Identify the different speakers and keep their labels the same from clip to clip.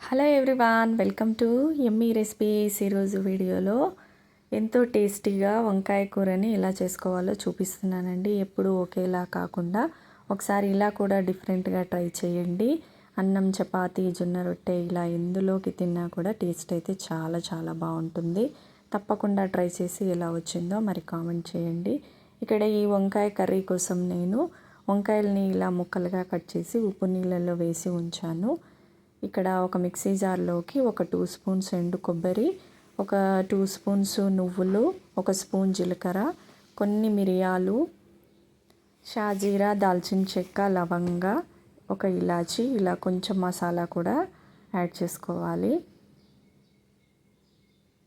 Speaker 1: Hello everyone, welcome to yummy recipes. ఈరోజు వీడియోలో ఎంతో టేస్టీగా వంకాయ కూరని ఎలా చేసుకోవాలో చూపిస్తున్నానండి. ఎప్పుడు ఒకేలా కాకుండా ఒకసారి ఇలా కూడా డిఫరెంట్గా ట్రై చేయండి. అన్నం, చపాతీ, జొన్న రొట్టె ఇలా ఎందులోకి తిన్నా కూడా టేస్ట్ అయితే చాలా చాలా బాగుంటుంది. తప్పకుండా ట్రై చేసి ఎలా వచ్చిందో మరి కామెంట్ చేయండి. ఇక్కడ ఈ వంకాయ కర్రీ కోసం నేను వంకాయల్ని ఇలా ముక్కలుగా కట్ చేసి ఉప్పు నీళ్ళల్లో వేసి ఉంచాను. ఇక్కడ ఒక మిక్సీ జార్లోకి ఒక 2 స్పూన్స్ ఎండు కొబ్బరి, ఒక 2 స్పూన్స్ నువ్వులు, ఒక స్పూన్ జీలకర్ర, కొన్ని మిరియాలు, షాజీరా, దాల్చిన చెక్క, లవంగ, ఒక ఇలాచి, ఇలా కొంచెం మసాలా కూడా యాడ్ చేసుకోవాలి.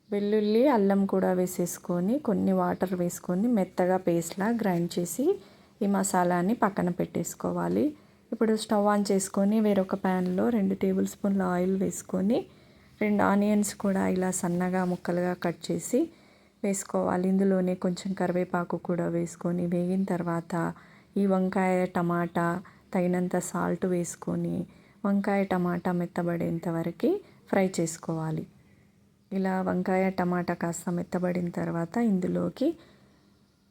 Speaker 1: వెల్లుల్లి, అల్లం కూడా వేసేసుకొని కొన్ని వాటర్ వేసుకొని మెత్తగా పేస్ట్లా గ్రైండ్ చేసి ఈ మసాలాని పక్కన పెట్టేసుకోవాలి. ఇప్పుడు స్టవ్ ఆన్ చేసుకొని వేరొక ప్యాన్లో 2 టేబుల్ స్పూన్ల ఆయిల్ వేసుకొని 2 ఆనియన్స్ కూడా ఇలా సన్నగా ముక్కలుగా కట్ చేసి వేసుకోవాలి. ఇందులోనే కొంచెం కరివేపాకు కూడా వేసుకొని వేగిన తర్వాత ఈ వంకాయ, టమాటా, తగినంత సాల్ట్ వేసుకొని వంకాయ, టమాటా మెత్తబడేంత వరకు ఫ్రై చేసుకోవాలి. ఇలా వంకాయ, టమాటా కాస్త మెత్తబడిన తర్వాత ఇందులోకి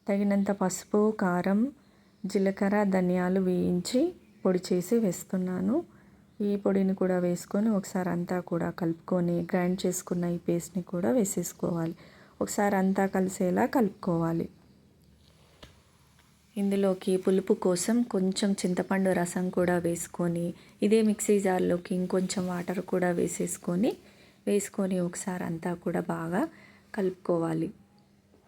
Speaker 1: తగినంత పసుపు, కారం, జీలకర్ర, ధనియాలు వేయించి పొడి చేసి వేస్తున్నాను. ఈ పొడిని కూడా వేసుకొని ఒకసారి అంతా కూడా కలుపుకొని గ్రైండ్ చేసుకున్న ఈ పేస్ట్ని కూడా వేసేసుకోవాలి. ఒకసారి అంతా కలిసేలా కలుపుకోవాలి. ఇందులోకి పులుపు కోసం కొంచెం చింతపండు రసం కూడా వేసుకొని ఇదే మిక్సీ జార్లోకి ఇంకొంచెం వాటర్ కూడా వేసుకొని ఒకసారి అంతా కూడా బాగా కలుపుకోవాలి.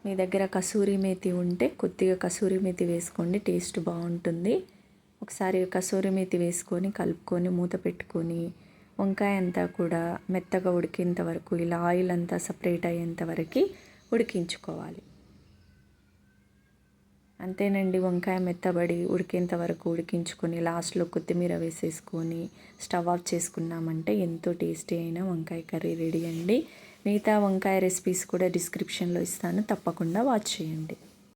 Speaker 1: మీ దగ్గర కసూరి మేతి ఉంటే కొద్దిగా కసూరి మేతి వేసుకోండి, టేస్ట్ బాగుంటుంది. ఒకసారి కసూరి మేతి వేసుకొని కలుపుకొని మూత పెట్టుకొని వంకాయ అంతా కూడా మెత్తగా ఉడికేంత వరకు, ఇలా ఆయిల్ అంతా సపరేట్ అయ్యేంత వరకు ఉడికించుకోవాలి. అంతేనండి, వంకాయ మెత్తబడి ఉడికేంత వరకు ఉడికించుకొని లాస్ట్లో కొత్తిమీర వేసేసుకొని స్టవ్ ఆఫ్ చేసుకున్నామంటే ఎంతో టేస్టీ అయిన వంకాయ కర్రీ రెడీ అండి. మిగతా వంకాయ రెసిపీస్ కూడా డిస్క్రిప్షన్లో ఇస్తాను, తప్పకుండా వాచ్ చేయండి.